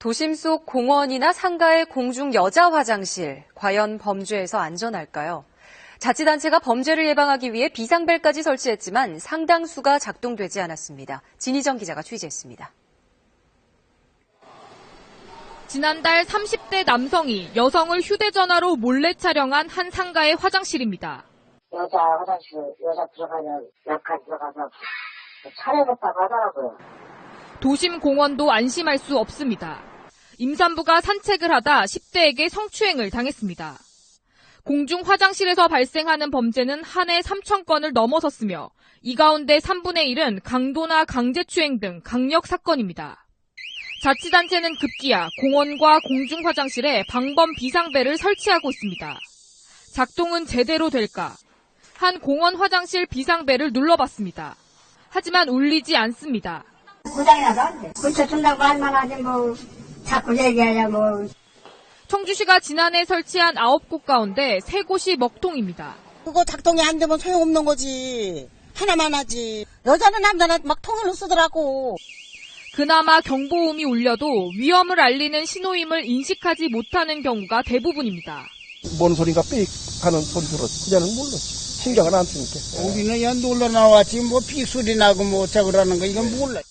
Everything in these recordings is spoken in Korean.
도심 속 공원이나 상가의 공중 여자 화장실, 과연 범죄에서 안전할까요? 자치단체가 범죄를 예방하기 위해 비상벨까지 설치했지만 상당수가 작동되지 않았습니다. 진희정 기자가 취재했습니다. 지난달 30대 남성이 여성을 휴대전화로 몰래 촬영한 한 상가의 화장실입니다. 여자 화장실, 여자 들어가면 약간 들어가서 촬영했다고 하더라고요. 도심 공원도 안심할 수 없습니다. 임산부가 산책을 하다 10대에게 성추행을 당했습니다. 공중 화장실에서 발생하는 범죄는 한 해 3,000건을 넘어섰으며 이 가운데 3분의 1은 강도나 강제추행 등 강력 사건입니다. 자치단체는 급기야 공원과 공중 화장실에 방범 비상벨을 설치하고 있습니다. 작동은 제대로 될까? 한 공원 화장실 비상벨을 눌러봤습니다. 하지만 울리지 않습니다. 고장이 나서 고쳐준다고 할 만하지 뭐 자꾸 얘기하냐 뭐. 청주시가 지난해 설치한 9곳 가운데 3곳이 먹통입니다. 그거 작동이 안 되면 소용없는 거지. 하나만 하지. 여자는 남자는 막 통일로 쓰더라고. 그나마 경보음이 울려도 위험을 알리는 신호임을 인식하지 못하는 경우가 대부분입니다. 뭔 소리가 삑 하는 소리 들었지. 그자는 몰랐지. 신경을 안 쓰니까. 우리는 그냥 놀러 나왔지 뭐 삑 소리 나고 뭐 어쩌고 그러는 거 이건 몰라.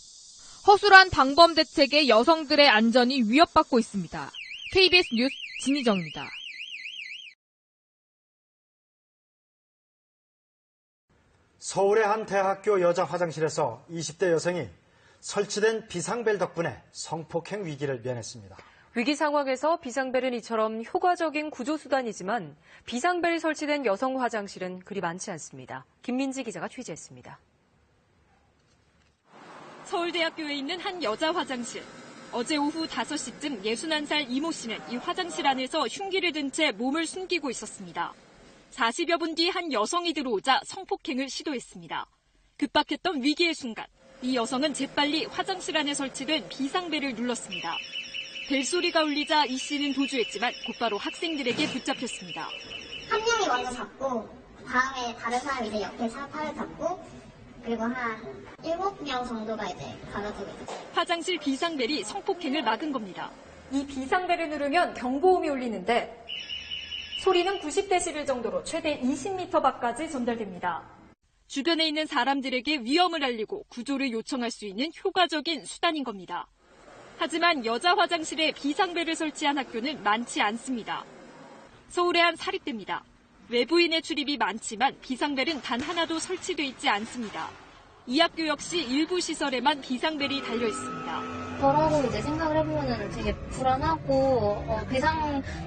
허술한 방범 대책에 여성들의 안전이 위협받고 있습니다. KBS 뉴스 진희정입니다. 서울의 한 대학교 여자 화장실에서 20대 여성이 설치된 비상벨 덕분에 성폭행 위기를 면했습니다. 위기 상황에서 비상벨은 이처럼 효과적인 구조수단이지만 비상벨이 설치된 여성 화장실은 그리 많지 않습니다. 김민지 기자가 취재했습니다. 서울대학교에 있는 한 여자 화장실. 어제 오후 5시쯤 61살 이모 씨는 이 화장실 안에서 흉기를 든 채 몸을 숨기고 있었습니다. 40여 분 뒤 한 여성이 들어오자 성폭행을 시도했습니다. 급박했던 위기의 순간, 이 여성은 재빨리 화장실 안에 설치된 비상벨을 눌렀습니다. 벨소리가 울리자 이 씨는 도주했지만 곧바로 학생들에게 붙잡혔습니다. 한 명이 먼저 잡고 다음에 다른 사람이 이제 옆에 팔을 잡고 그리고 한 7명 정도가 이제 가가지고 화장실 비상벨이 성폭행을 막은 겁니다. 이 비상벨을 누르면 경보음이 울리는데 소리는 90데시벨 정도로 최대 20m 밖까지 전달됩니다. 주변에 있는 사람들에게 위험을 알리고 구조를 요청할 수 있는 효과적인 수단인 겁니다. 하지만 여자 화장실에 비상벨을 설치한 학교는 많지 않습니다. 서울의 한 사립대입니다. 외부인의 출입이 많지만 비상벨은 단 하나도 설치돼 있지 않습니다. 이 학교 역시 일부 시설에만 비상벨이 달려 있습니다. 저라고 이제 생각을 해보면 되게 불안하고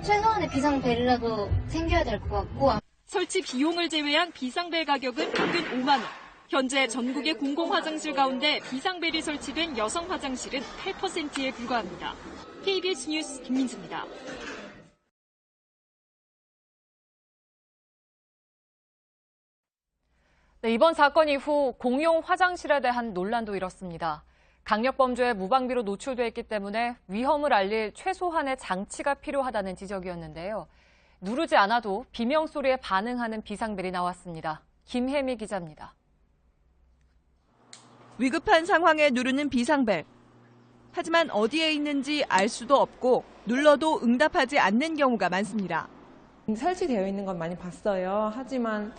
최소한의 비상벨이라도 생겨야 될 것 같고. 설치 비용을 제외한 비상벨 가격은 평균 5만 원. 현재 전국의 공공화장실 가운데 비상벨이 설치된 여성 화장실은 8%에 불과합니다. KBS 뉴스 김민지입니다. 네, 이번 사건 이후 공용 화장실에 대한 논란도 일었습니다. 강력범죄에 무방비로 노출돼 있기 때문에 위험을 알릴 최소한의 장치가 필요하다는 지적이었는데요. 누르지 않아도 비명소리에 반응하는 비상벨이 나왔습니다. 김혜미 기자입니다. 위급한 상황에 누르는 비상벨. 하지만 어디에 있는지 알 수도 없고 눌러도 응답하지 않는 경우가 많습니다. 설치되어 있는 건 많이 봤어요. 하지만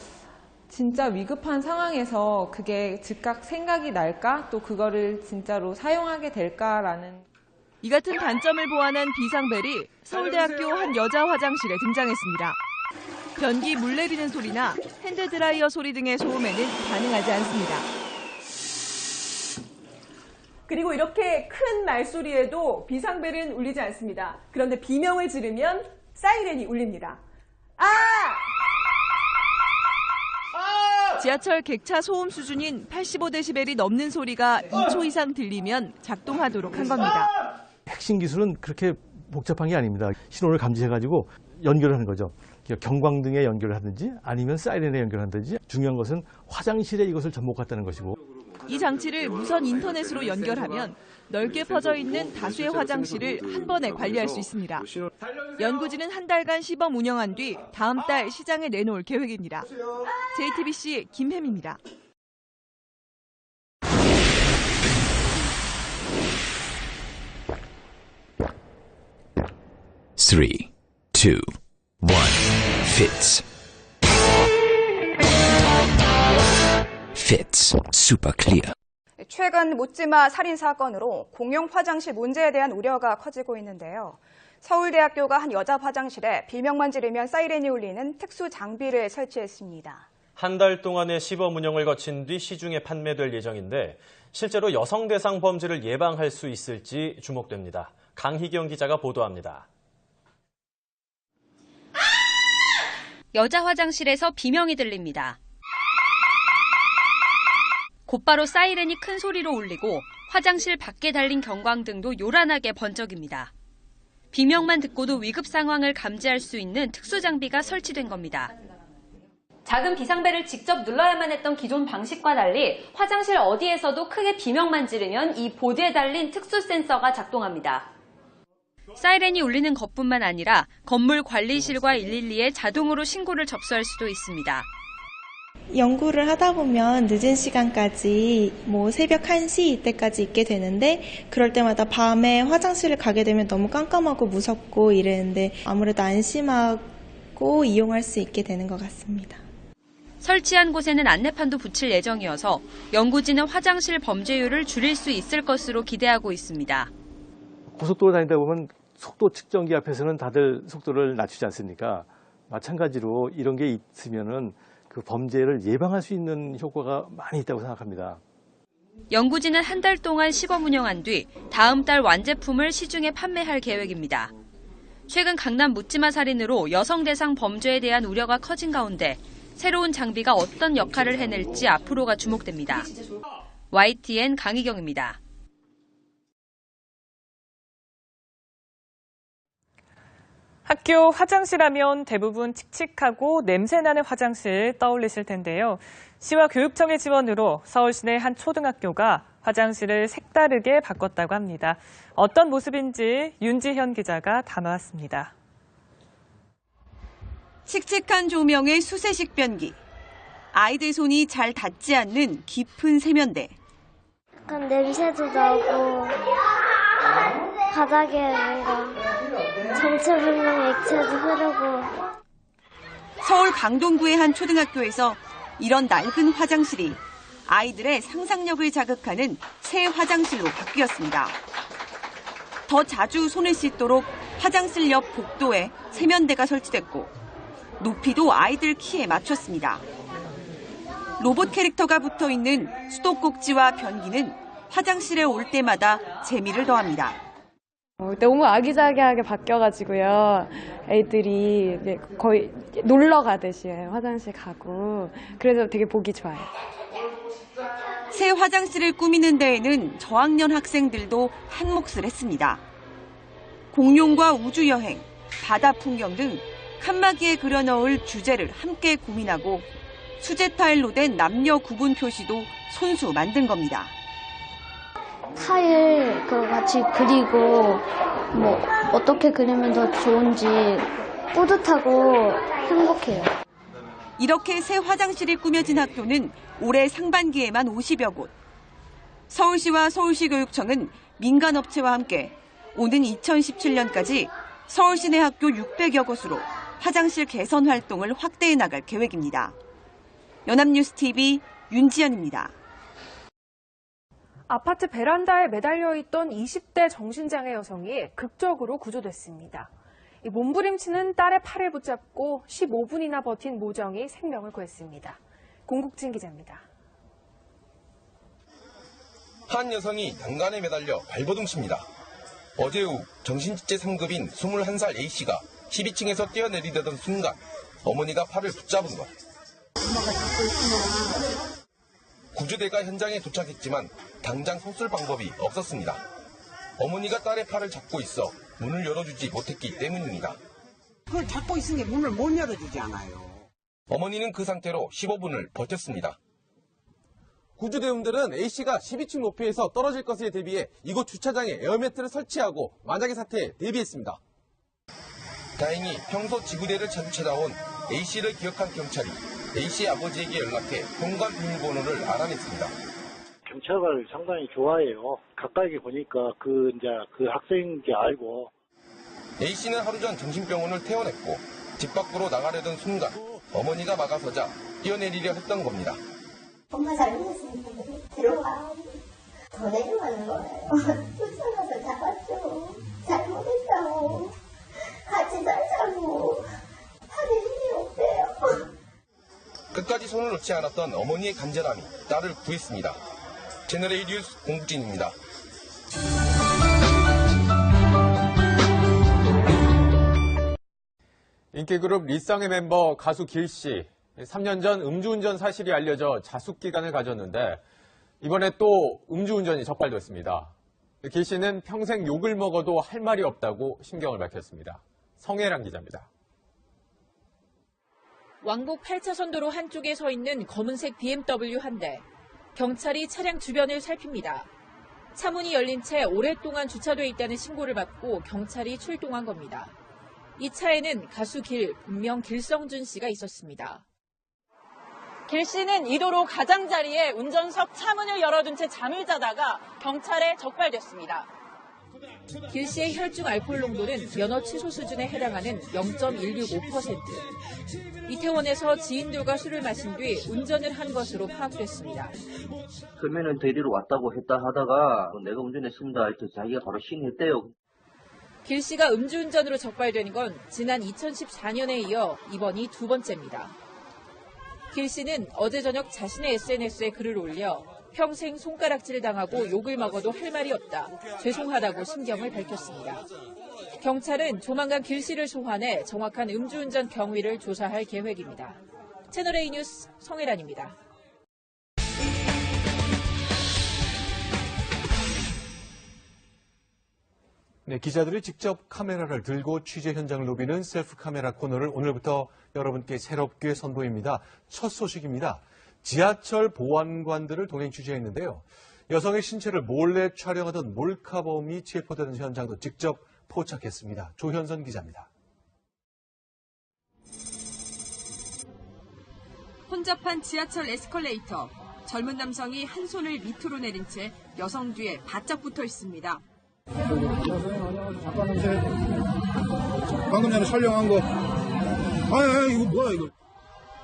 진짜 위급한 상황에서 그게 즉각 생각이 날까? 또 그거를 진짜로 사용하게 될까라는. 이 같은 단점을 보완한 비상벨이 서울대학교 한 여자 화장실에 등장했습니다. 변기 물 내리는 소리나 핸드드라이어 소리 등의 소음에는 반응하지 않습니다. 그리고 이렇게 큰 말소리에도 비상벨은 울리지 않습니다. 그런데 비명을 지르면 사이렌이 울립니다. 지하철 객차 소음 수준인 85데시벨이 넘는 소리가 2초 이상 들리면 작동하도록 한 겁니다. 핵심 기술은 그렇게 복잡한 게 아닙니다. 신호를 감지해가지고 연결을 하는 거죠. 경광등에 연결을 하든지 아니면 사이렌에 연결하든지 중요한 것은 화장실에 이것을 접목했다는 것이고. 이 장치를 무선 인터넷으로 연결하면 넓게 퍼져 있는 다수의 화장실을 한 번에 관리할 수 있습니다. 연구진은 한 달간 시범 운영한 뒤 다음 달 시장에 내놓을 계획입니다. JTBC 김혜미입니다. 3, 2, 1, fits. Fits Super Clear. 최근 묻지마 살인 사건으로 공용 화장실 문제에 대한 우려가 커지고 있는데요. 서울대학교가 한 여자 화장실에 비명만 지르면 사이렌이 울리는 특수 장비를 설치했습니다. 한 달 동안의 시범 운영을 거친 뒤 시중에 판매될 예정인데 실제로 여성 대상 범죄를 예방할 수 있을지 주목됩니다. 강희경 기자가 보도합니다. 여자 화장실에서 비명이 들립니다. 곧바로 사이렌이 큰 소리로 울리고 화장실 밖에 달린 경광등도 요란하게 번쩍입니다. 비명만 듣고도 위급 상황을 감지할 수 있는 특수 장비가 설치된 겁니다. 작은 비상벨을 직접 눌러야만 했던 기존 방식과 달리 화장실 어디에서도 크게 비명만 지르면 이 보드에 달린 특수 센서가 작동합니다. 사이렌이 울리는 것뿐만 아니라 건물 관리실과 112에 자동으로 신고를 접수할 수도 있습니다. 연구를 하다 보면 늦은 시간까지 새벽 1시 이때까지 있게 되는데 그럴 때마다 밤에 화장실을 가게 되면 너무 깜깜하고 무섭고 이랬는데 아무래도 안심하고 이용할 수 있게 되는 것 같습니다. 설치한 곳에는 안내판도 붙일 예정이어서 연구진은 화장실 범죄율을 줄일 수 있을 것으로 기대하고 있습니다. 고속도로 다니다 보면 속도 측정기 앞에서는 다들 속도를 낮추지 않습니까? 마찬가지로 이런 게 있으면은 그 범죄를 예방할 수 있는 효과가 많이 있다고 생각합니다. 연구진은 한 달 동안 시범 운영한 뒤 다음 달 완제품을 시중에 판매할 계획입니다. 최근 강남 묻지마 살인으로 여성 대상 범죄에 대한 우려가 커진 가운데 새로운 장비가 어떤 역할을 해낼지 앞으로가 주목됩니다. YTN 강희경입니다. 학교 화장실 하면 대부분 칙칙하고 냄새나는 화장실 떠올리실 텐데요. 시와 교육청의 지원으로 서울시내 한 초등학교가 화장실을 색다르게 바꿨다고 합니다. 어떤 모습인지 윤지현 기자가 담아왔습니다. 칙칙한 조명의 수세식 변기, 아이들 손이 잘 닿지 않는 깊은 세면대. 약간 냄새도 나고 바닥에 뭔가 정체불명의 액체도 흐르고. 서울 강동구의 한 초등학교에서 이런 낡은 화장실이 아이들의 상상력을 자극하는 새 화장실로 바뀌었습니다. 더 자주 손을 씻도록 화장실 옆 복도에 세면대가 설치됐고 높이도 아이들 키에 맞췄습니다. 로봇 캐릭터가 붙어있는 수도꼭지와 변기는 화장실에 올 때마다 재미를 더합니다. 너무 아기자기하게 바뀌어가지고요. 애들이 거의 놀러 가듯이 화장실 가고 그래서 되게 보기 좋아요. 새 화장실을 꾸미는 데에는 저학년 학생들도 한몫을 했습니다. 공룡과 우주여행, 바다 풍경 등 칸막이에 그려넣을 주제를 함께 고민하고 수제 타일로 된 남녀 구분 표시도 손수 만든 겁니다. 타일 같이 그리고 어떻게 그리면 더 좋은지 뿌듯하고 행복해요. 이렇게 새 화장실이 꾸며진 학교는 올해 상반기에만 50여 곳. 서울시와 서울시교육청은 민간업체와 함께 오는 2017년까지 서울시 내 학교 600여 곳으로 화장실 개선 활동을 확대해 나갈 계획입니다. 연합뉴스TV 윤지연입니다. 아파트 베란다에 매달려 있던 20대 정신장애 여성이 극적으로 구조됐습니다. 몸부림치는 딸의 팔을 붙잡고 15분이나 버틴 모정이 생명을 구했습니다. 공국진 기자입니다. 한 여성이 난간에 매달려 발버둥칩니다. 어제 오후 정신지체 3급인 21살 A씨가 12층에서 뛰어내리려던 순간 어머니가 팔을 붙잡은 것. 구조대가 현장에 도착했지만 당장 손쓸 방법이 없었습니다. 어머니가 딸의 팔을 잡고 있어 문을 열어주지 못했기 때문입니다. 그걸 잡고 있으니 문을 못 열어주지 않아요. 어머니는 그 상태로 15분을 버텼습니다. 구조대원들은 A씨가 12층 높이에서 떨어질 것에 대비해 이곳 주차장에 에어매트를 설치하고 만약의 사태에 대비했습니다. 다행히 평소 지구대를 자주 찾아온 A씨를 기억한 경찰이 A씨 아버지에게 연락해 현관 비밀번호를 알아냈습니다. 경찰을 상당히 좋아해요. 가까이 보니까 그 학생인지 알고. A씨는 하루 전 정신병원을 퇴원했고 집 밖으로 나가려던 순간 어머니가 막아서자 뛰어내리려 했던 겁니다. 엄마 잘못했으니까 들어와. 더 내려가는 거예요. 쫓아가서 잡았죠. 잘못했다고. 같이 살자고. 하는 힘이 없대요. 끝까지 손을 놓지 않았던 어머니의 간절함이 딸을 구했습니다. 채널A 뉴스 공국진입니다. 인기그룹 리쌍의 멤버 가수 길씨. 3년 전 음주운전 사실이 알려져 자숙기간을 가졌는데 이번에 또 음주운전이 적발됐습니다. 길씨는 평생 욕을 먹어도 할 말이 없다고 심경을 밝혔습니다. 성혜랑 기자입니다. 왕복 8차선 도로 한쪽에 서 있는 검은색 BMW 한 대. 경찰이 차량 주변을 살핍니다. 차문이 열린 채 오랫동안 주차돼 있다는 신고를 받고 경찰이 출동한 겁니다. 이 차에는 가수 길, 본명 길성준 씨가 있었습니다. 길 씨는 이 도로 가장자리에 운전석 차문을 열어둔 채 잠을 자다가 경찰에 적발됐습니다. 길 씨의 혈중 알코올 농도는 면허 취소 수준에 해당하는 0.165%. 이태원에서 지인들과 술을 마신 뒤 운전을 한 것으로 파악됐습니다. 처음에는 데리러 왔다고 했다 하다가 내가 운전했습니다. 이렇게 자기가 바로 시인했대요. 길 씨가 음주운전으로 적발된 건 지난 2014년에 이어 이번이 두 번째입니다. 길 씨는 어제 저녁 자신의 SNS에 글을 올려 평생 손가락질 당하고 욕을 먹어도 할 말이 없다. 죄송하다고 심경을 밝혔습니다. 경찰은 조만간 길 씨를 소환해 정확한 음주운전 경위를 조사할 계획입니다. 채널A 뉴스 성혜란입니다. 네, 기자들이 직접 카메라를 들고 취재 현장을 누비는 셀프 카메라 코너를 오늘부터 여러분께 새롭게 선보입니다. 첫 소식입니다. 지하철 보안관들을 동행 취재했는데요. 여성의 신체를 몰래 촬영하던 몰카범이 체포되는 현장도 직접 포착했습니다. 조현선 기자입니다. 혼잡한 지하철 에스컬레이터. 젊은 남성이 한 손을 밑으로 내린 채 여성 뒤에 바짝 붙어 있습니다. 방금 전에 촬영한 거. 이거 뭐야 이거.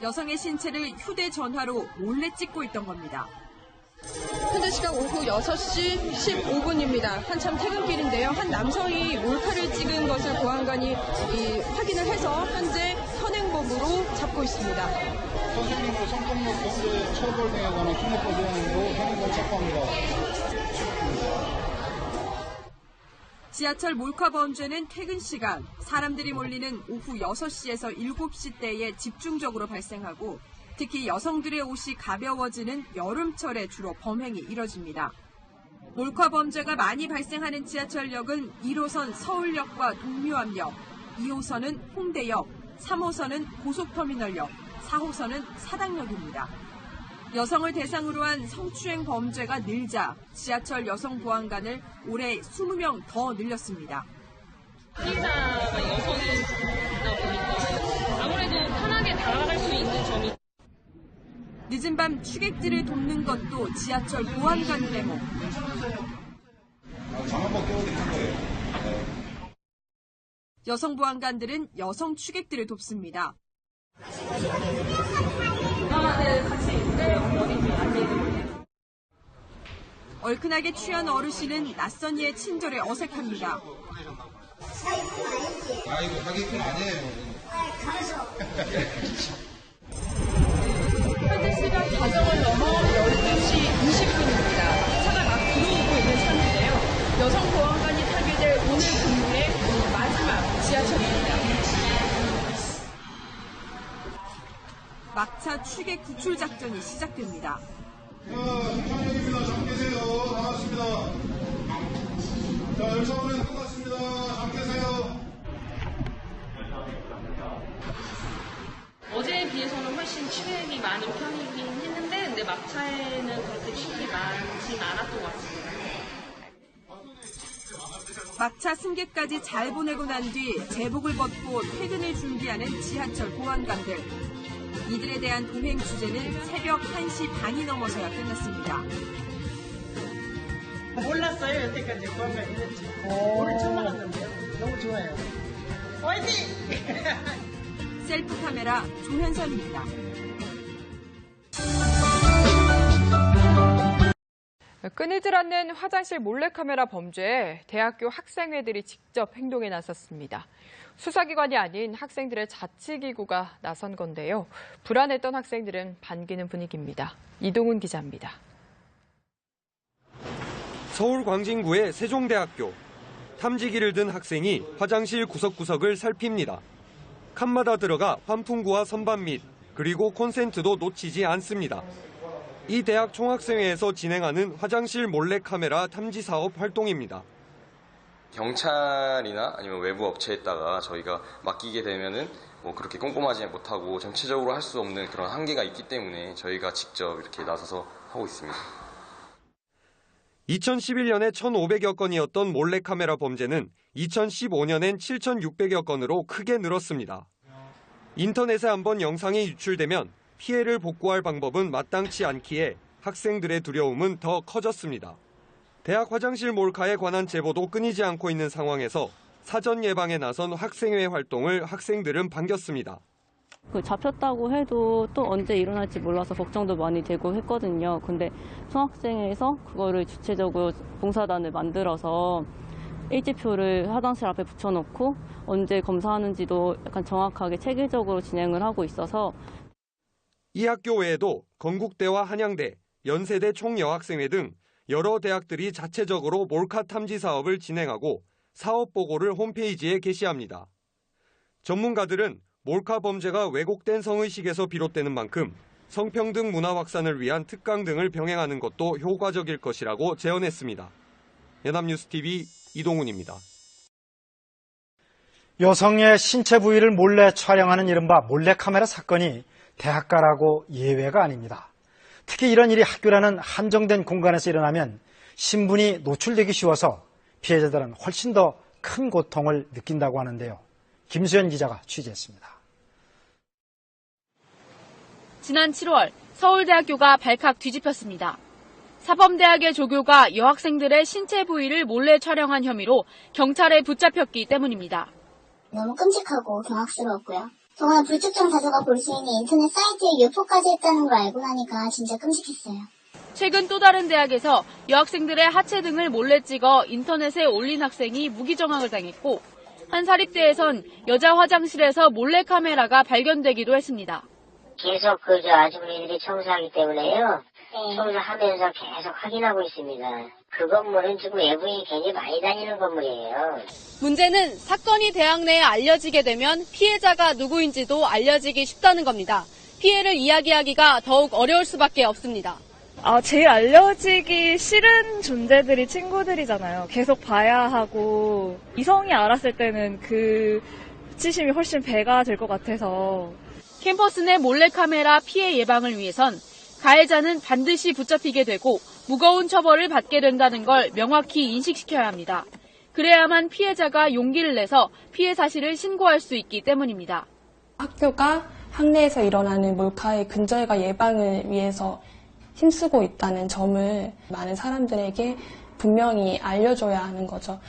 여성의 신체를 휴대전화로 몰래 찍고 있던 겁니다. 현재 시각 오후 6시 15분입니다. 한참 퇴근길인데요. 한 남성이 몰카를 찍은 것을 보안관이 확인을 해서 현재 현행범으로 잡고 있습니다. 선생님으로 성폭력 범죄 처벌 등에 관한 특례법 위반으로 현행범 체포합니다. 지하철 몰카 범죄는 퇴근 시간, 사람들이 몰리는 오후 6시에서 7시대에 집중적으로 발생하고 특히 여성들의 옷이 가벼워지는 여름철에 주로 범행이 이뤄집니다. 몰카 범죄가 많이 발생하는 지하철역은 1호선 서울역과 동묘암역, 2호선은 홍대역, 3호선은 고속터미널역, 4호선은 사당역입니다. 여성을 대상으로 한 성추행 범죄가 늘자 지하철 여성 보안관을 올해 20명 더 늘렸습니다. 피해자가 여성이다 보니까 아무래도 편하게 다가갈 수 있는 점이. 늦은 밤 취객들을 돕는 것도 지하철 보안관 대목. 장한번 껴드리는 거예요. 여성 보안관들은 여성 취객들을 돕습니다. 얼큰하게 취한 어르신은 낯선 이의 친절에 어색합니다. 이거 사기꾼 아니에요. 현재 시각 과정을 넘어 12시 20분입니다. 차가 막 들어오고 있는 차인데요. 여성 보안관이 타게 될 오늘 근무의 마지막 지하철입니다. 막차 취객 구출 작전이 시작됩니다. 현장입니다. 잠 계세요. 나왔습니다. 자, 열차 운행 끝났습니다. 잠 계세요. 어제에 비해서는 훨씬 취객이 많은 편이긴 했는데 근데 막차에는 그렇게 취객이 많진 않았던 것 같습니다. 막차 승객까지 잘 보내고 난 뒤 제복을 벗고 퇴근을 준비하는 지하철 보안관들. 이들에 대한 동행 취재는 새벽 1시 반이 넘어서야 끝났습니다. 몰랐어요. 여태까지 보안관이 됐지. 오늘 처음 알았는데요. 너무 좋아요. 화이팅! 셀프 카메라 조현선입니다. 끊이질 않는 화장실 몰래카메라 범죄에 대학교 학생회들이 직접 행동에 나섰습니다. 수사기관이 아닌 학생들의 자치기구가 나선 건데요. 불안했던 학생들은 반기는 분위기입니다. 이동훈 기자입니다. 서울 광진구의 세종대학교. 탐지기를 든 학생이 화장실 구석구석을 살핍니다. 칸마다 들어가 환풍구와 선반 및 그리고 콘센트도 놓치지 않습니다. 이 대학 총학생회에서 진행하는 화장실 몰래카메라 탐지 사업 활동입니다. 경찰이나 아니면 외부 업체에다가 저희가 맡기게 되면은 뭐 그렇게 꼼꼼하지 못하고 전체적으로 할 수 없는 그런 한계가 있기 때문에 저희가 직접 이렇게 나서서 하고 있습니다. 2011년에 1,500여 건이었던 몰래카메라 범죄는 2015년엔 7,600여 건으로 크게 늘었습니다. 인터넷에 한번 영상이 유출되면 피해를 복구할 방법은 마땅치 않기에 학생들의 두려움은 더 커졌습니다. 대학 화장실 몰카에 관한 제보도 끊이지 않고 있는 상황에서 사전 예방에 나선 학생회 활동을 학생들은 반겼습니다. 잡혔다고 해도 또 언제 일어날지 몰라서 걱정도 많이 되고 했거든요. 근데 총학생회에서 그거를 주체적으로 봉사단을 만들어서 일지표를 화장실 앞에 붙여놓고 언제 검사하는지도 약간 정확하게 체계적으로 진행을 하고 있어서 이 학교 외에도 건국대와 한양대, 연세대 총여학생회 등 여러 대학들이 자체적으로 몰카 탐지 사업을 진행하고 사업 보고를 홈페이지에 게시합니다. 전문가들은 몰카 범죄가 왜곡된 성의식에서 비롯되는 만큼 성평등 문화 확산을 위한 특강 등을 병행하는 것도 효과적일 것이라고 제언했습니다. 연합뉴스TV 이동훈입니다. 여성의 신체 부위를 몰래 촬영하는 이른바 몰래카메라 사건이 대학가라고 예외가 아닙니다. 특히 이런 일이 학교라는 한정된 공간에서 일어나면 신분이 노출되기 쉬워서 피해자들은 훨씬 더 큰 고통을 느낀다고 하는데요. 김수현 기자가 취재했습니다. 지난 7월 서울대학교가 발칵 뒤집혔습니다. 사범대학의 조교가 여학생들의 신체 부위를 몰래 촬영한 혐의로 경찰에 붙잡혔기 때문입니다. 너무 끔찍하고 경악스러웠고요. 더구나 불특정 다수가 볼 수 있는 인터넷 사이트에 유포까지 했다는 걸 알고 나니까 진짜 끔찍했어요. 최근 또 다른 대학에서 여학생들의 하체 등을 몰래 찍어 인터넷에 올린 학생이 무기정학을 당했고 한 사립대에선 여자 화장실에서 몰래카메라가 발견되기도 했습니다. 계속 아주머니들이 청소하기 때문에요. 청소하면서 계속 확인하고 있습니다. 그 건물은 지금 외부인이 굉장히 많이 다니는 건물이에요. 문제는 사건이 대학 내에 알려지게 되면 피해자가 누구인지도 알려지기 쉽다는 겁니다. 피해를 이야기하기가 더욱 어려울 수밖에 없습니다. 제일 알려지기 싫은 존재들이 친구들이잖아요. 계속 봐야 하고 이성이 알았을 때는 그 수치심이 훨씬 배가 될 것 같아서. 캠퍼스 내 몰래카메라 피해 예방을 위해선 가해자는 반드시 붙잡히게 되고 무거운 처벌을 받게 된다는 걸 명확히 인식시켜야 합니다. 그래야만 피해자가 용기를 내서 피해 사실을 신고할 수 있기 때문입니다. 학교가 학내에서 일어나는 몰카의 근절과 예방을 위해서 힘쓰고 있다는 점을 많은 사람들에게 분명히 알려줘야 하는 거죠.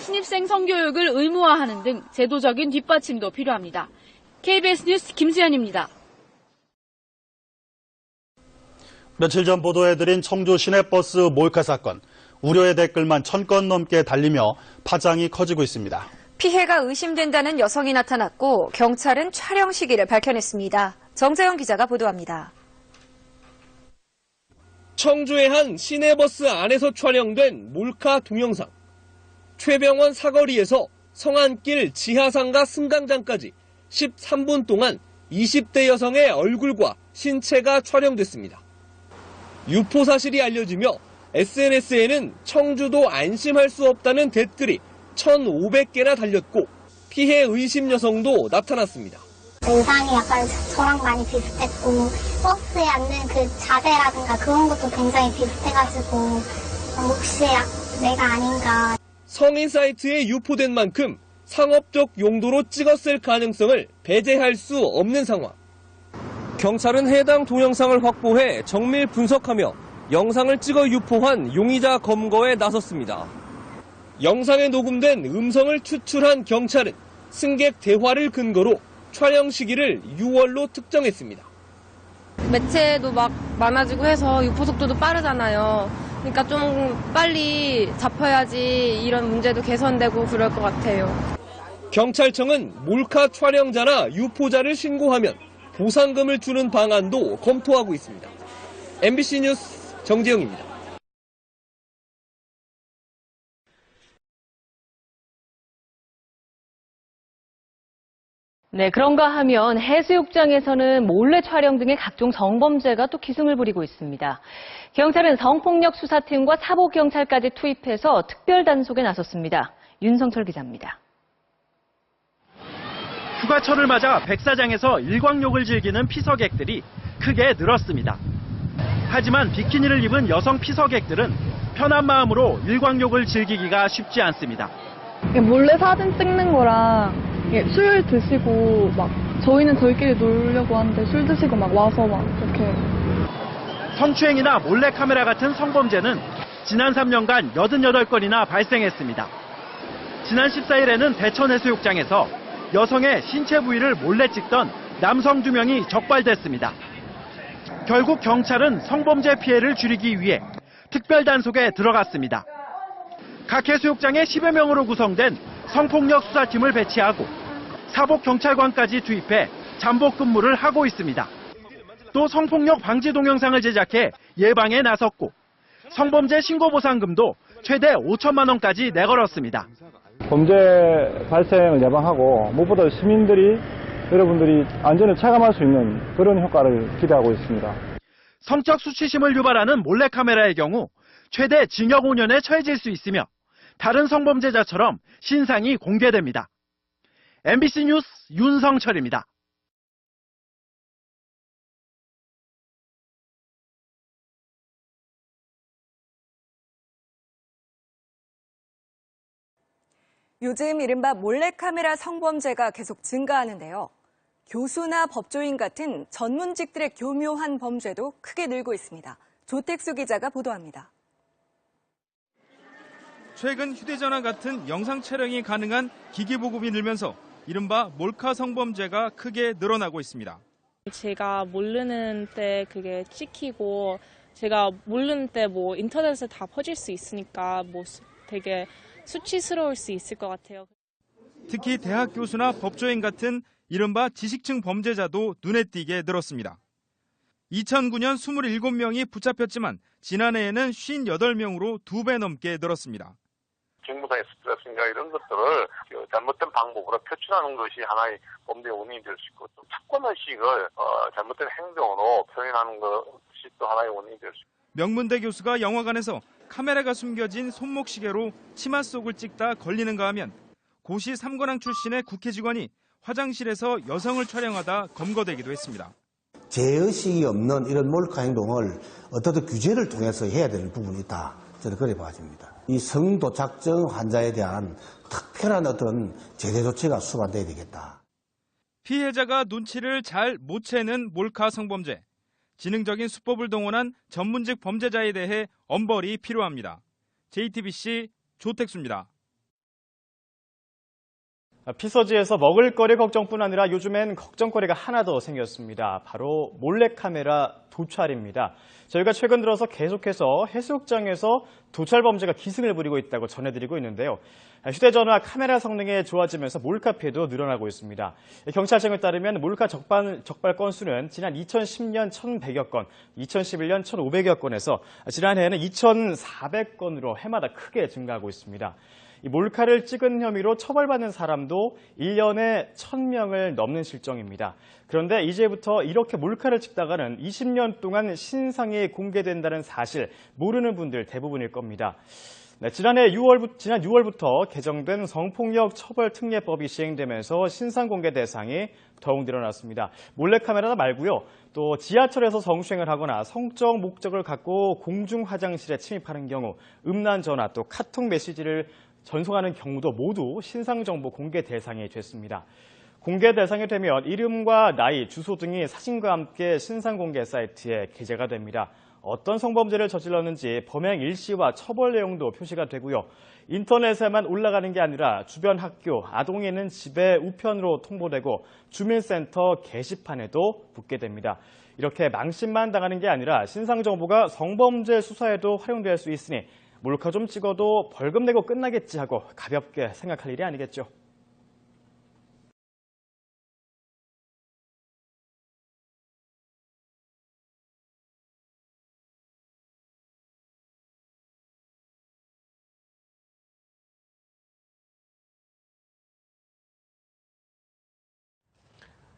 신입생 성교육을 의무화하는 등 제도적인 뒷받침도 필요합니다. KBS 뉴스 김수현입니다. 며칠 전 보도해드린 청주 시내버스 몰카 사건. 우려의 댓글만 1000건 넘게 달리며 파장이 커지고 있습니다. 피해가 의심된다는 여성이 나타났고 경찰은 촬영 시기를 밝혀냈습니다. 정재영 기자가 보도합니다. 청주의 한 시내버스 안에서 촬영된 몰카 동영상. 최병원 사거리에서 성안길 지하상가 승강장까지 13분 동안 20대 여성의 얼굴과 신체가 촬영됐습니다. 유포 사실이 알려지며 SNS에는 청주도 안심할 수 없다는 댓글이 1,500개나 달렸고 피해 의심 여성도 나타났습니다. 의상이 약간 저랑 많이 비슷했고 버스에 앉는 그 자세라든가 그런 것도 굉장히 비슷해가지고 혹시 내가 아닌가. 성인 사이트에 유포된 만큼 상업적 용도로 찍었을 가능성을 배제할 수 없는 상황. 경찰은 해당 동영상을 확보해 정밀 분석하며 영상을 찍어 유포한 용의자 검거에 나섰습니다. 영상에 녹음된 음성을 추출한 경찰은 승객 대화를 근거로 촬영 시기를 6월로 특정했습니다. 매체도 막 많아지고 해서 유포 속도도 빠르잖아요. 그러니까 좀 빨리 잡혀야지 이런 문제도 개선되고 그럴 것 같아요. 경찰청은 몰카 촬영자나 유포자를 신고하면 보상금을 주는 방안도 검토하고 있습니다. MBC 뉴스 정재영입니다. 네, 그런가 하면 해수욕장에서는 몰래 촬영 등의 각종 성범죄가 또 기승을 부리고 있습니다. 경찰은 성폭력 수사팀과 사복경찰까지 투입해서 특별 단속에 나섰습니다. 윤성철 기자입니다. 휴가철을 맞아 백사장에서 일광욕을 즐기는 피서객들이 크게 늘었습니다. 하지만 비키니를 입은 여성 피서객들은 편한 마음으로 일광욕을 즐기기가 쉽지 않습니다. 몰래 사진 찍는 거랑 술 드시고 막 저희는 저희끼리 놀려고 하는데 술 드시고 막 와서 막 이렇게 성추행이나 몰래카메라 같은 성범죄는 지난 3년간 88건이나 발생했습니다. 지난 14일에는 대천해수욕장에서 여성의 신체 부위를 몰래 찍던 남성 2명이 적발됐습니다. 결국 경찰은 성범죄 피해를 줄이기 위해 특별 단속에 들어갔습니다. 각 해수욕장에 10여 명으로 구성된 성폭력 수사팀을 배치하고 사복경찰관까지 투입해 잠복 근무를 하고 있습니다. 또 성폭력 방지 동영상을 제작해 예방에 나섰고 성범죄 신고 보상금도 최대 5천만 원까지 내걸었습니다. 범죄 발생을 예방하고 무엇보다 여러분들이 안전을 체감할 수 있는 그런 효과를 기대하고 있습니다. 성적 수치심을 유발하는 몰래카메라의 경우 최대 징역 5년에 처해질 수 있으며 다른 성범죄자처럼 신상이 공개됩니다. MBC 뉴스 윤성철입니다. 요즘 이른바 몰래카메라 성범죄가 계속 증가하는데요. 교수나 법조인 같은 전문직들의 교묘한 범죄도 크게 늘고 있습니다. 조택수 기자가 보도합니다. 최근 휴대전화 같은 영상 촬영이 가능한 기기 보급이 늘면서 이른바 몰카 성범죄가 크게 늘어나고 있습니다. 제가 모르는 때 그게 찍히고 제가 모르는 때 뭐 인터넷에 다 퍼질 수 있으니까 뭐 되게 수치스러울 수 있을 것 같아요. 특히 대학 교수나 법조인 같은 이른바 지식층 범죄자도 눈에 띄게 늘었습니다. 2009년 27명이 붙잡혔지만 지난해에는 58명으로 2배 넘게 늘었습니다. 직무상의 스트레스인가 이런 것들을 잘못된 방법으로 표출하는 것이 하나의 범죄의 원인이 될 수 있고 또 착권의식을 잘못된 행동으로 표현하는 것이 또 하나의 원인이 될 수 있습니다. 명문대 교수가 영화관에서 카메라가 숨겨진 손목시계로 치마 속을 찍다 걸리는가 하면 고시 3관왕 출신의 국회 직원이 화장실에서 여성을 촬영하다 검거되기도 했습니다. 제의식이 없는 이런 몰카 행동을 어떤 규제를 통해서 해야 되는 부분이 있다. 저는 그래 봐집니다. 이 성도착증 환자에 대한 특별한 어떤 제재 조치가 수반돼야 되겠다. 피해자가 눈치를 잘 못 채는 몰카 성범죄. 지능적인 수법을 동원한 전문직 범죄자에 대해 엄벌이 필요합니다. JTBC 조택수입니다. 피서지에서 먹을거리 걱정뿐 아니라 요즘엔 걱정거리가 하나 더 생겼습니다. 바로 몰래카메라 도찰입니다. 저희가 최근 들어서 계속해서 해수욕장에서 도찰 범죄가 기승을 부리고 있다고 전해드리고 있는데요. 휴대전화 카메라 성능이 좋아지면서 몰카 피해도 늘어나고 있습니다. 경찰청에 따르면 몰카 적발 건수는 지난 2010년 1,100여 건, 2011년 1,500여 건에서 지난해에는 2,400건으로 해마다 크게 증가하고 있습니다. 이 몰카를 찍은 혐의로 처벌받는 사람도 1년에 1,000명을 넘는 실정입니다. 그런데 이제부터 이렇게 몰카를 찍다가는 20년 동안 신상이 공개된다는 사실 모르는 분들 대부분일 겁니다. 네, 지난 6월부터 개정된 성폭력 처벌특례법이 시행되면서 신상 공개 대상이 더욱 늘어났습니다. 몰래카메라 말고요. 또 지하철에서 성추행을 하거나 성적 목적을 갖고 공중 화장실에 침입하는 경우, 음란 전화 또 카톡 메시지를 전송하는 경우도 모두 신상정보 공개 대상이 됐습니다. 공개 대상이 되면 이름과 나이, 주소 등이 사진과 함께 신상공개 사이트에 게재가 됩니다. 어떤 성범죄를 저질렀는지 범행 일시와 처벌 내용도 표시가 되고요. 인터넷에만 올라가는 게 아니라 주변 학교, 아동이 있는 집의 우편으로 통보되고 주민센터 게시판에도 붙게 됩니다. 이렇게 망신만 당하는 게 아니라 신상 정보가 성범죄 수사에도 활용될 수 있으니 몰카 좀 찍어도 벌금 내고 끝나겠지 하고 가볍게 생각할 일이 아니겠죠.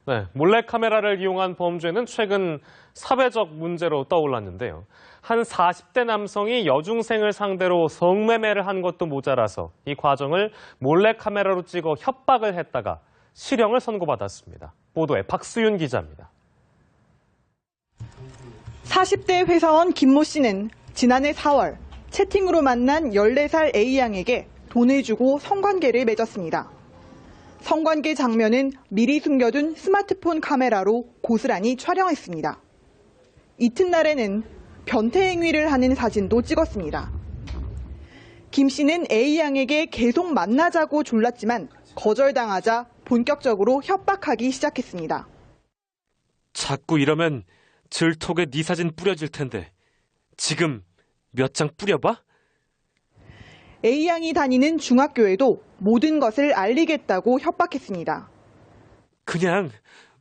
네, 몰래카메라를 이용한 범죄는 최근 사회적 문제로 떠올랐는데요. 한 40대 남성이 여중생을 상대로 성매매를 한 것도 모자라서 이 과정을 몰래카메라로 찍어 협박을 했다가 실형을 선고받았습니다. 보도에 박수윤 기자입니다. 40대 회사원 김모 씨는 지난해 4월 채팅으로 만난 14살 A양에게 돈을 주고 성관계를 맺었습니다. 성관계 장면은 미리 숨겨둔 스마트폰 카메라로 고스란히 촬영했습니다. 이튿날에는 변태 행위를 하는 사진도 찍었습니다. 김 씨는 A양에게 계속 만나자고 졸랐지만 거절당하자 본격적으로 협박하기 시작했습니다. 자꾸 이러면 질톡에 네 사진 뿌려질 텐데 지금 몇 장 뿌려봐? A양이 다니는 중학교에도 모든 것을 알리겠다고 협박했습니다. 그냥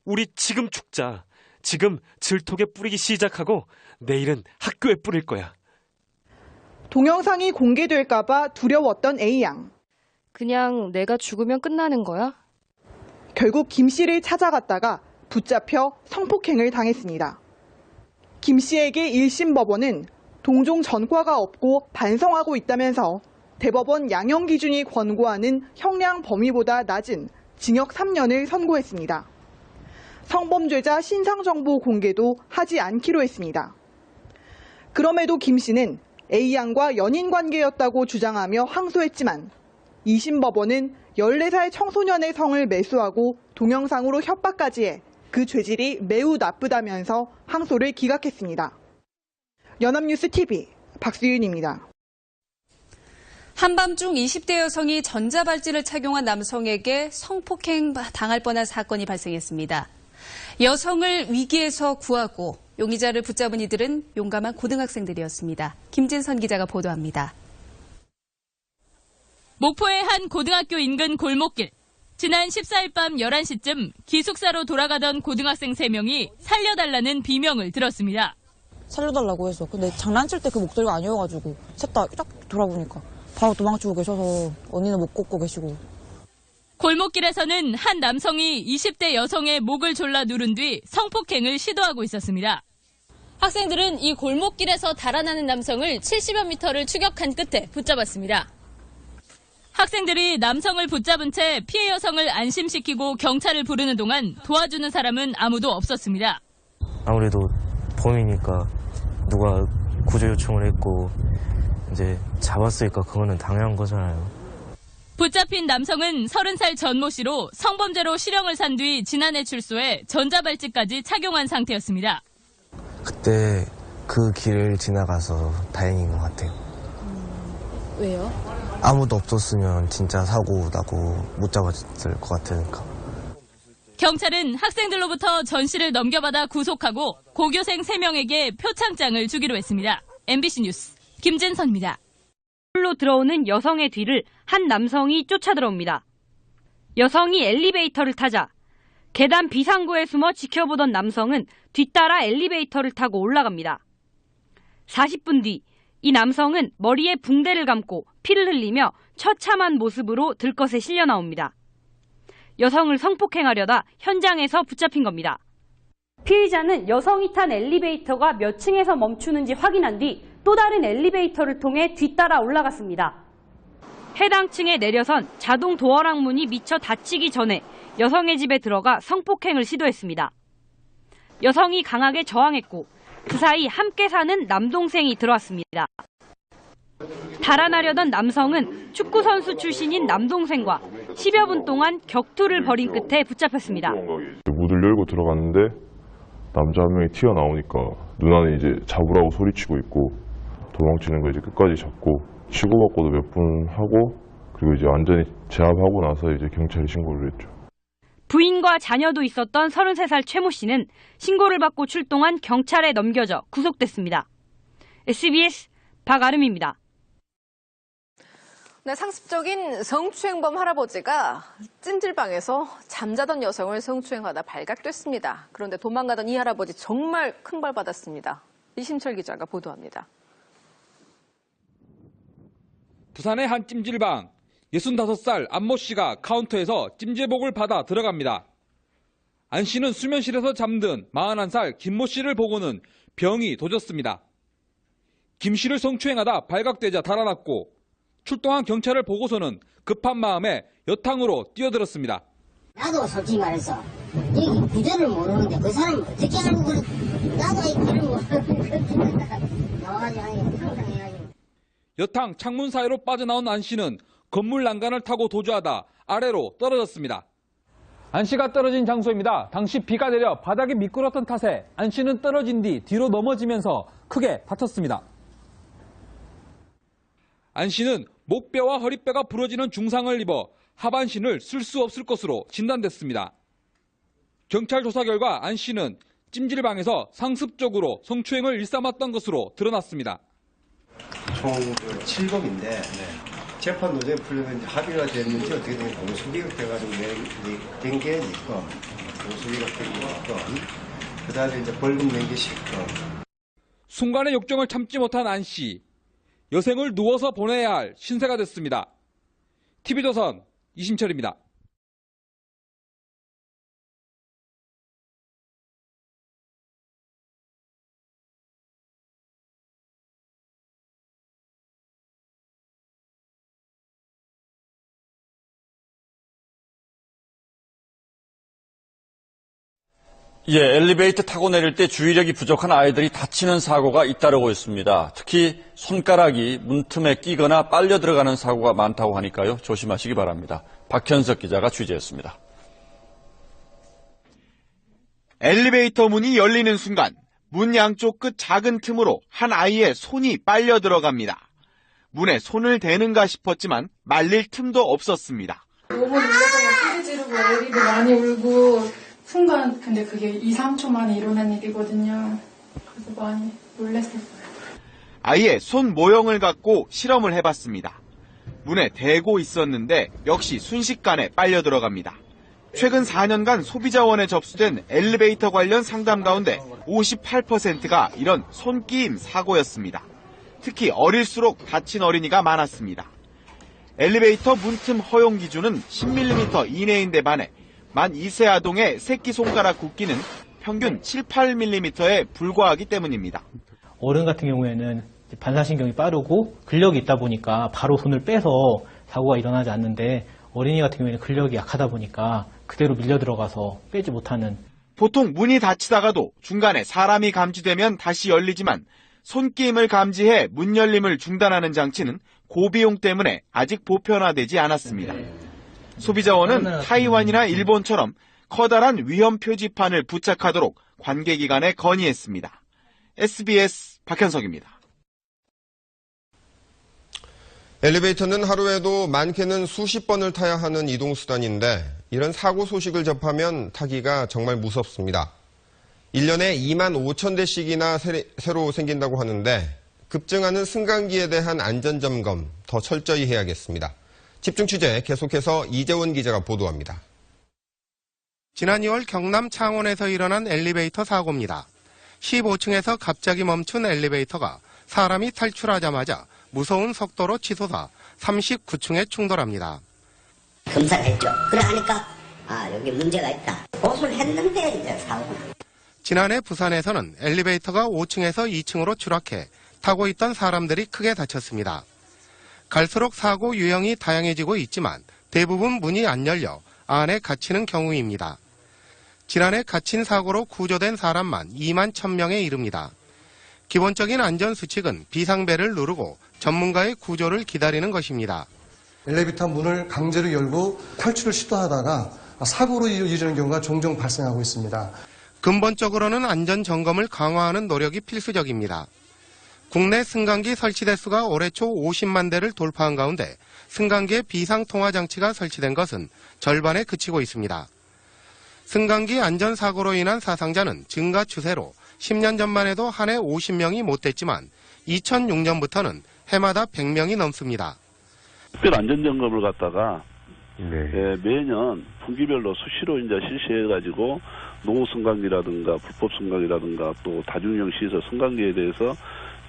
우리 지금 죽자. 지금 질톡에 뿌리기 시작하고 내일은 학교에 뿌릴 거야. 동영상이 공개될까 봐 두려웠던 A양. 그냥 내가 죽으면 끝나는 거야? 결국 김 씨를 찾아갔다가 붙잡혀 성폭행을 당했습니다. 김 씨에게 1심 법원은 동종 전과가 없고 반성하고 있다면서 대법원 양형 기준이 권고하는 형량 범위보다 낮은 징역 3년을 선고했습니다. 성범죄자 신상정보 공개도 하지 않기로 했습니다. 그럼에도 김 씨는 A양과 연인 관계였다고 주장하며 항소했지만 2심 법원은 14살 청소년의 성을 매수하고 동영상으로 협박까지 해 그 죄질이 매우 나쁘다면서 항소를 기각했습니다. 연합뉴스 TV 박수윤입니다. 한밤중 20대 여성이 전자발찌를 착용한 남성에게 성폭행 당할 뻔한 사건이 발생했습니다. 여성을 위기에서 구하고 용의자를 붙잡은 이들은 용감한 고등학생들이었습니다. 김진선 기자가 보도합니다. 목포의 한 고등학교 인근 골목길. 지난 14일 밤 11시쯤 기숙사로 돌아가던 고등학생 3명이 살려달라는 비명을 들었습니다. 살려달라고 해서. 근데 장난칠 때 그 목소리가 아니어가지고 셋 다 딱 돌아보니까 바로 도망치고 계셔서 언니는 못 걷고 계시고. 골목길에서는 한 남성이 20대 여성의 목을 졸라 누른 뒤 성폭행을 시도하고 있었습니다. 학생들은 이 골목길에서 달아나는 남성을 70여 미터를 추격한 끝에 붙잡았습니다. 학생들이 남성을 붙잡은 채 피해 여성을 안심시키고 경찰을 부르는 동안 도와주는 사람은 아무도 없었습니다. 아무래도 범이니까 누가 구조 요청을 했고 이제 잡았으니까 그거는 당연한 거잖아요. 붙잡힌 남성은 30살 전모 씨로 성범죄로 실형을 산 뒤 지난해 출소해 전자발찌까지 착용한 상태였습니다. 그때 그 길을 지나가서 다행인 것 같아요. 왜요? 아무도 없었으면 진짜 사고 나고 못 잡았을 것 같으니까. 경찰은 학생들로부터 전시를 넘겨받아 구속하고 고교생 3명에게 표창장을 주기로 했습니다. MBC 뉴스 김진선입니다. 로 들어오는 여성의 뒤를 한 남성이 쫓아들어옵니다. 여성이 엘리베이터를 타자 계단 비상구에 숨어 지켜보던 남성은 뒤따라 엘리베이터를 타고 올라갑니다. 40분 뒤 이 남성은 머리에 붕대를 감고 피를 흘리며 처참한 모습으로 들것에 실려 나옵니다. 여성을 성폭행하려다 현장에서 붙잡힌 겁니다. 피의자는 여성이 탄 엘리베이터가 몇 층에서 멈추는지 확인한 뒤 또 다른 엘리베이터를 통해 뒤따라 올라갔습니다. 해당 층에 내려선 자동 도어락 문이 미처 닫히기 전에 여성의 집에 들어가 성폭행을 시도했습니다. 여성이 강하게 저항했고 그 사이 함께 사는 남동생이 들어왔습니다. 달아나려던 남성은 축구선수 출신인 남동생과 10여 분 동안 격투를 벌인 끝에 붙잡혔습니다. 문을 열고 들어갔는데 남자 한 명이 튀어나오니까 누나는 이제 잡으라고 소리치고 있고 도망치는 거 이제 끝까지 잡고 치고받고도 몇 분 하고 그리고 이제 완전히 제압하고 나서 이제 경찰에 신고를 했죠. 부인과 자녀도 있었던 33살 최모 씨는 신고를 받고 출동한 경찰에 넘겨져 구속됐습니다. SBS 박아름입니다. 네, 상습적인 성추행범 할아버지가 찜질방에서 잠자던 여성을 성추행하다 발각됐습니다. 그런데 도망가던 이 할아버지 정말 큰 벌 받았습니다. 이심철 기자가 보도합니다. 부산의 한 찜질방, 65살 안모 씨가 카운터에서 찜질복을 받아 들어갑니다. 안 씨는 수면실에서 잠든 41살 김모 씨를 보고는 병이 도졌습니다. 김 씨를 성추행하다 발각되자 달아났고 출동한 경찰을 보고서는 급한 마음에 여탕으로 뛰어들었습니다. 나도 솔직히 말해서 이 구조를 모르는데 그 사람은 어떻게 알고 그래? 나도 이 길을 모르는데 나와가지고 항상 해야지. 여탕 창문 사이로 빠져나온 안 씨는 건물 난간을 타고 도주하다 아래로 떨어졌습니다. 안 씨가 떨어진 장소입니다. 당시 비가 내려 바닥이 미끄럽던 탓에 안 씨는 떨어진 뒤 뒤로 넘어지면서 크게 다쳤습니다. 안 씨는 목뼈와 허리뼈가 부러지는 중상을 입어 하반신을 쓸 수 없을 것으로 진단됐습니다. 경찰 조사 결과 안 씨는 찜질방에서 상습적으로 성추행을 일삼았던 것으로 드러났습니다. 총 7범인데 재판 도중에 풀리면 합의가 됐는지 어떻게 되면 공수기각 돼가지고 된 게 있고 공수기각 된 게 있고 그 다음에 이제 벌금 낸 게 10건. 순간의 욕정을 참지 못한 안 씨. 여생을 누워서 보내야 할 신세가 됐습니다. TV조선 이심철입니다. 예, 엘리베이터 타고 내릴 때 주의력이 부족한 아이들이 다치는 사고가 잇따르고 있습니다. 특히 손가락이 문틈에 끼거나 빨려 들어가는 사고가 많다고 하니까요. 조심하시기 바랍니다. 박현석 기자가 취재했습니다. 엘리베이터 문이 열리는 순간 문 양쪽 끝 작은 틈으로 한 아이의 손이 빨려 들어갑니다. 문에 손을 대는가 싶었지만 말릴 틈도 없었습니다. 너무 놀라서 소리 지르고 애들이 많이 울고 순간 근데 그게 2, 3초 만에 일어난 일이거든요. 그래서 많이 놀랐었어요. 아이의 손 모형을 갖고 실험을 해봤습니다. 문에 대고 있었는데 역시 순식간에 빨려 들어갑니다. 최근 4년간 소비자원에 접수된 엘리베이터 관련 상담 가운데 58%가 이런 손끼임 사고였습니다. 특히 어릴수록 다친 어린이가 많았습니다. 엘리베이터 문틈 허용 기준은 10mm 이내인데 반해 만 2세 아동의 새끼손가락 굵기는 평균 7, 8mm에 불과하기 때문입니다. 어른 같은 경우에는 반사신경이 빠르고 근력이 있다 보니까 바로 손을 빼서 사고가 일어나지 않는데 어린이 같은 경우에는 근력이 약하다 보니까 그대로 밀려 들어가서 빼지 못하는. 보통 문이 닫히다가도 중간에 사람이 감지되면 다시 열리지만 손끼임을 감지해 문 열림을 중단하는 장치는 고비용 때문에 아직 보편화되지 않았습니다. 소비자원은 타이완이나 일본처럼 커다란 위험 표지판을 부착하도록 관계기관에 건의했습니다. SBS 박현석입니다. 엘리베이터는 하루에도 많게는 수십 번을 타야 하는 이동수단인데 이런 사고 소식을 접하면 타기가 정말 무섭습니다. 1년에 2만 5천 대씩이나 새로 생긴다고 하는데 급증하는 승강기에 대한 안전점검 더 철저히 해야겠습니다. 집중 취재 계속해서 이재원 기자가 보도합니다. 지난 2월 경남 창원에서 일어난 엘리베이터 사고입니다. 15층에서 갑자기 멈춘 엘리베이터가 사람이 탈출하자마자 무서운 속도로 치솟아 39층에 충돌합니다. 검사를 했죠. 그래 하니까 여기 문제가 있다. 보수를 했는데 이제 사고가. 지난해 부산에서는 엘리베이터가 5층에서 2층으로 추락해 타고 있던 사람들이 크게 다쳤습니다. 갈수록 사고 유형이 다양해지고 있지만 대부분 문이 안 열려 안에 갇히는 경우입니다. 지난해 갇힌 사고로 구조된 사람만 2만 1,000명에 이릅니다. 기본적인 안전수칙은 비상벨을 누르고 전문가의 구조를 기다리는 것입니다. 엘리베이터 문을 강제로 열고 탈출을 시도하다가 사고로 이어지는 경우가 종종 발생하고 있습니다. 근본적으로는 안전 점검을 강화하는 노력이 필수적입니다. 국내 승강기 설치 대수가 올해 초 50만 대를 돌파한 가운데 승강기의 비상 통화 장치가 설치된 것은 절반에 그치고 있습니다. 승강기 안전사고로 인한 사상자는 증가 추세로 10년 전만 해도 한 해 50명이 못 됐지만 2006년부터는 해마다 100명이 넘습니다. 특별 안전점검을 갖다가 매년 분기별로 수시로 이제 실시해가지고 노후 승강기라든가 불법 승강기라든가 또 다중이용 시설 승강기에 대해서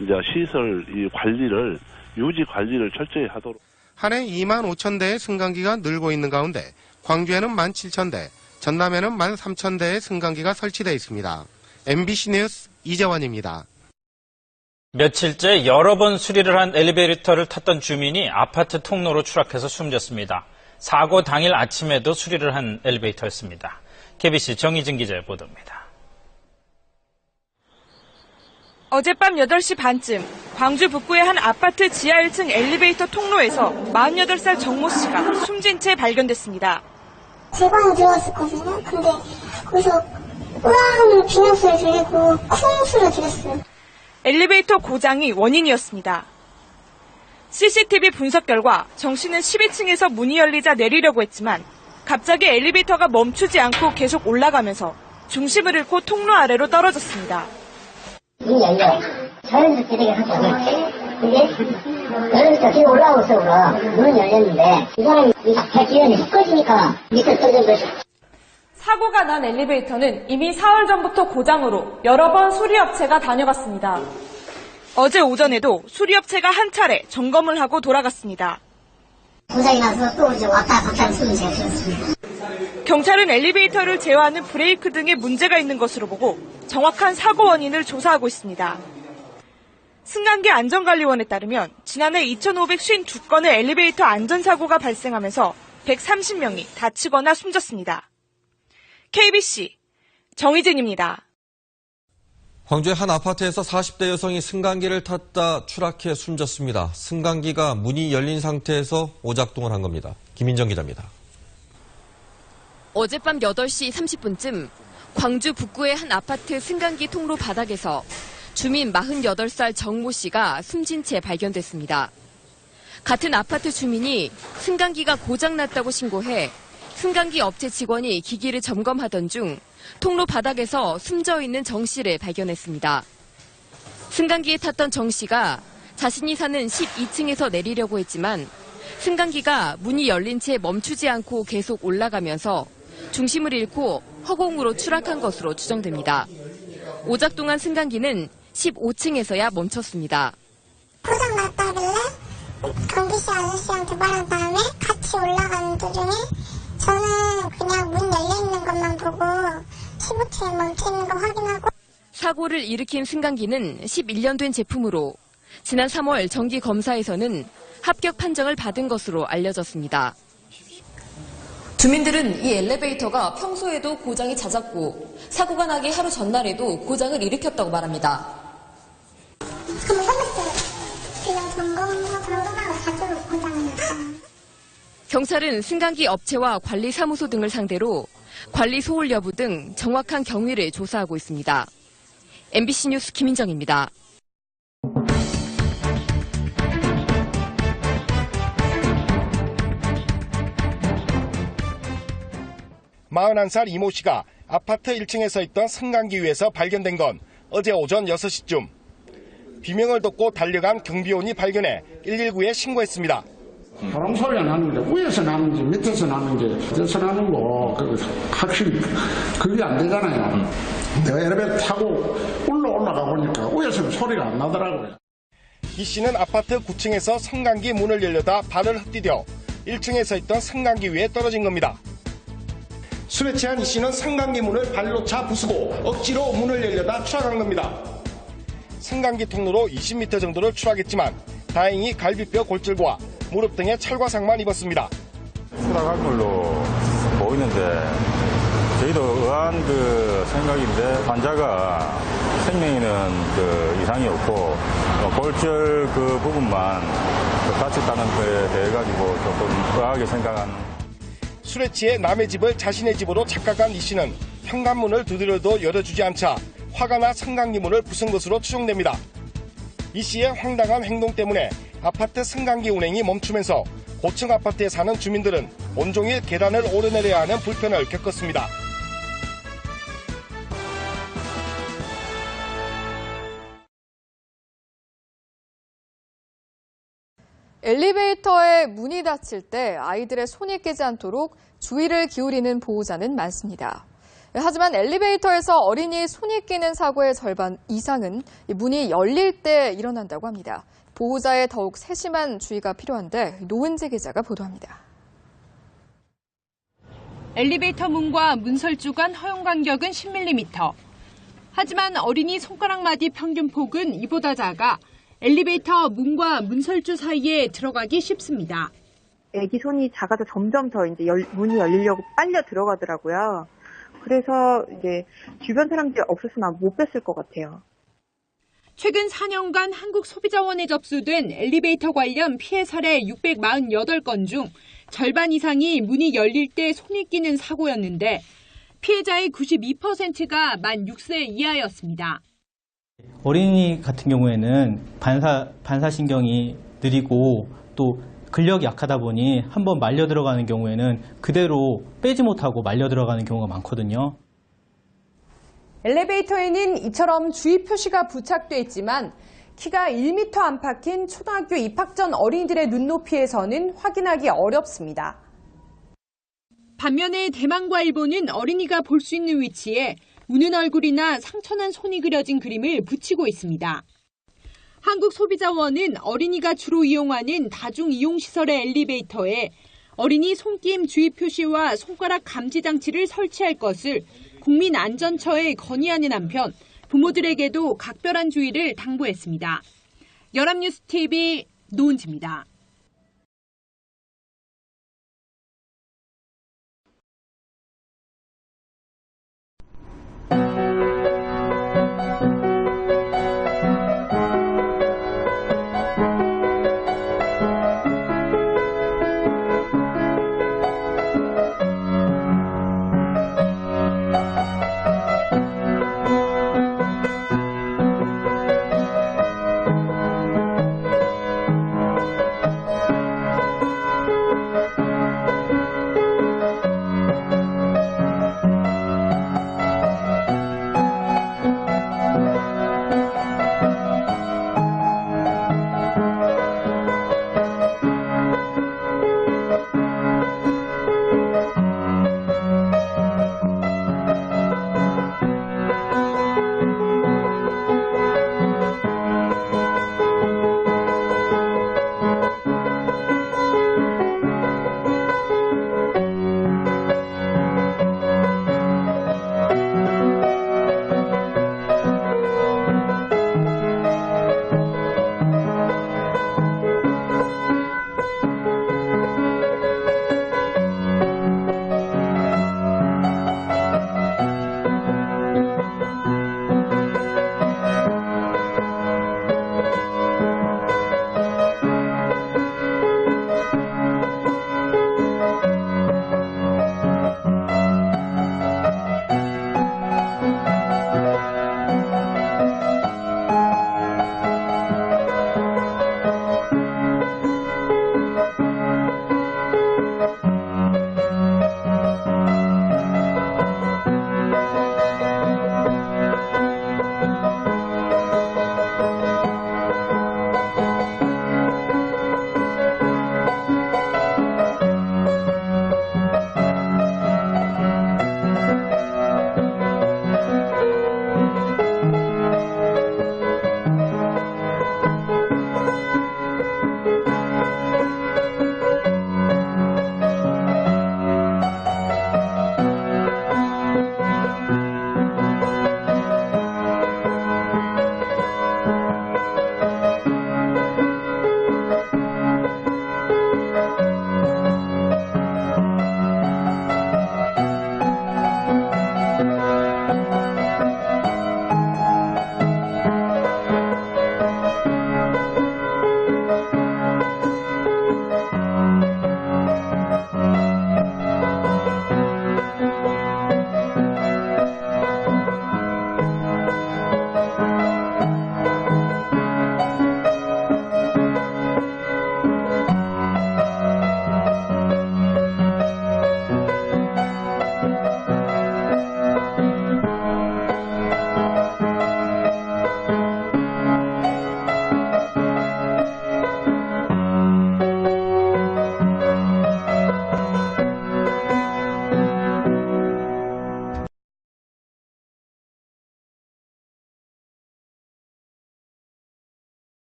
이제 시설 이 관리를 유지 관리를 철저히 하도록. 한 해 2만 5천 대의 승강기가 늘고 있는 가운데 광주에는 1만 7천 대, 전남에는 1만 3천 대의 승강기가 설치되어 있습니다. MBC 뉴스 이재원입니다. 며칠째 여러 번 수리를 한 엘리베이터를 탔던 주민이 아파트 통로로 추락해서 숨졌습니다. 사고 당일 아침에도 수리를 한 엘리베이터였습니다. KBC 정희진 기자의 보도입니다. 어젯밤 8시 반쯤 광주 북구의 한 아파트 지하 1층 엘리베이터 통로에서 48살 정모 씨가 숨진 채 발견됐습니다. 제 방에 들어왔었거든요. 근데 거기서 으아 하는 비명소리 들리고 쿵 소리 들렸어요. 엘리베이터 고장이 원인이었습니다. CCTV 분석 결과 정 씨는 12층에서 문이 열리자 내리려고 했지만 갑자기 엘리베이터가 멈추지 않고 계속 올라가면서 중심을 잃고 통로 아래로 떨어졌습니다. 문이 열려. 자연스럽게 되게 하죠. 근데 엘리베이터 뒤로 올라오고 있어. 문은 열렸는데 이 사람이 발기운이 훅 꺼지니까 밑에 떨어진 거죠. 사고가 난 엘리베이터는 이미 사흘 전부터 고장으로 여러 번 수리업체가 다녀갔습니다. 어제 오전에도 수리업체가 한 차례 점검을 하고 돌아갔습니다. 고장이 나서 또 이제 왔다 갔다 하는 소리가 들었습니다. 경찰은 엘리베이터를 제어하는 브레이크 등에 문제가 있는 것으로 보고 정확한 사고 원인을 조사하고 있습니다. 승강기 안전관리원에 따르면 지난해 2,552건의 엘리베이터 안전사고가 발생하면서 130명이 다치거나 숨졌습니다. KBC 정희진입니다. 광주의 한 아파트에서 40대 여성이 승강기를 탔다 추락해 숨졌습니다. 승강기가 문이 열린 상태에서 오작동을 한 겁니다. 김인정 기자입니다. 어젯밤 8시 30분쯤 광주 북구의 한 아파트 승강기 통로 바닥에서 주민 48살 정모 씨가 숨진 채 발견됐습니다. 같은 아파트 주민이 승강기가 고장났다고 신고해 승강기 업체 직원이 기기를 점검하던 중 통로 바닥에서 숨져 있는 정 씨를 발견했습니다. 승강기에 탔던 정 씨가 자신이 사는 12층에서 내리려고 했지만 승강기가 문이 열린 채 멈추지 않고 계속 올라가면서 중심을 잃고 허공으로 추락한 것으로 추정됩니다. 오작동한 승강기는 15층에서야 멈췄습니다. 고장 났다길래 경비씨 아저씨한테 말한 다음에 같이 올라가는 도중에 저는 그냥 문 열려있는 것만 보고 15층에 멈춰있는 거 확인하고. 사고를 일으킨 승강기는 11년 된 제품으로 지난 3월 정기 검사에서는 합격 판정을 받은 것으로 알려졌습니다. 주민들은 이 엘리베이터가 평소에도 고장이 잦았고 사고가 나기 하루 전날에도 고장을 일으켰다고 말합니다. 그냥 점검하고 자주 고장이 났어요. 경찰은 승강기 업체와 관리사무소 등을 상대로 관리 소홀 여부 등 정확한 경위를 조사하고 있습니다. MBC 뉴스 김인정입니다. 마흔한 살 이모 씨가 아파트 1층에 있던 승강기 위에서 발견된 건 어제 오전 6시쯤. 비명을 듣고 달려간 경비원이 발견해 119에 신고했습니다. 바람 소리가 나는데 위에서 나는지 밑에서 나는지 어디서 나는 거 확실히 그게 안 되잖아요. 내가 엘리베이터 타고 올라가 보니까 위에서는 소리가 안 나더라고요. 이 씨는 아파트 9층에서 승강기 문을 열려다 발을 헛디뎌 1층에 있던 승강기 위에 떨어진 겁니다. 술에 취한 이 씨는 승강기 문을 발로 차 부수고 억지로 문을 열려다 추락한 겁니다. 승강기 통로로 20m 정도를 추락했지만 다행히 갈비뼈 골절과 무릎 등에 찰과상만 입었습니다. 추락한 걸로 보이는데 저희도 의아한 생각인데 환자가 생명에는 이상이 없고 골절 부분만 다쳤다는 거에 대해 가지고 조금 의아하게 생각한. 술에 취해 남의 집을 자신의 집으로 착각한 이 씨는 현관문을 두드려도 열어주지 않자 화가 나 승강기 문을 부순 것으로 추정됩니다. 이 씨의 황당한 행동 때문에 아파트 승강기 운행이 멈추면서 고층 아파트에 사는 주민들은 온종일 계단을 오르내려야 하는 불편을 겪었습니다. 엘리베이터에 문이 닫힐 때 아이들의 손이 깨지 않도록 주의를 기울이는 보호자는 많습니다. 하지만 엘리베이터에서 어린이의 손이 끼는 사고의 절반 이상은 문이 열릴 때 일어난다고 합니다. 보호자의 더욱 세심한 주의가 필요한데 노은재 기자가 보도합니다. 엘리베이터 문과 문설주 간 허용 간격은 10mm. 하지만 어린이 손가락 마디 평균 폭은 이보다 작아 엘리베이터 문과 문설주 사이에 들어가기 쉽습니다. 애기 손이 작아서 점점 더 이제 문이 열리려고 빨려 들어가더라고요. 그래서 이제 주변 사람들이 없었으면 못 뺐을 것 같아요. 최근 4년간 한국소비자원에 접수된 엘리베이터 관련 피해 사례 648건 중 절반 이상이 문이 열릴 때 손이 끼는 사고였는데 피해자의 92%가 만 6세 이하였습니다. 어린이 같은 경우에는 반사신경이 느리고 또 근력이 약하다 보니 한번 말려 들어가는 경우에는 그대로 빼지 못하고 말려 들어가는 경우가 많거든요. 엘리베이터에는 이처럼 주의 표시가 부착돼 있지만 키가 1m 안팎인 초등학교 입학 전 어린이들의 눈높이에서는 확인하기 어렵습니다. 반면에 대만과 일본은 어린이가 볼 수 있는 위치에 우는 얼굴이나 상처난 손이 그려진 그림을 붙이고 있습니다. 한국소비자원은 어린이가 주로 이용하는 다중이용시설의 엘리베이터에 어린이 손김 주의 표시와 손가락 감지 장치를 설치할 것을 국민안전처에 건의하는 한편 부모들에게도 각별한 주의를 당부했습니다. 연합뉴스TV 노은지입니다.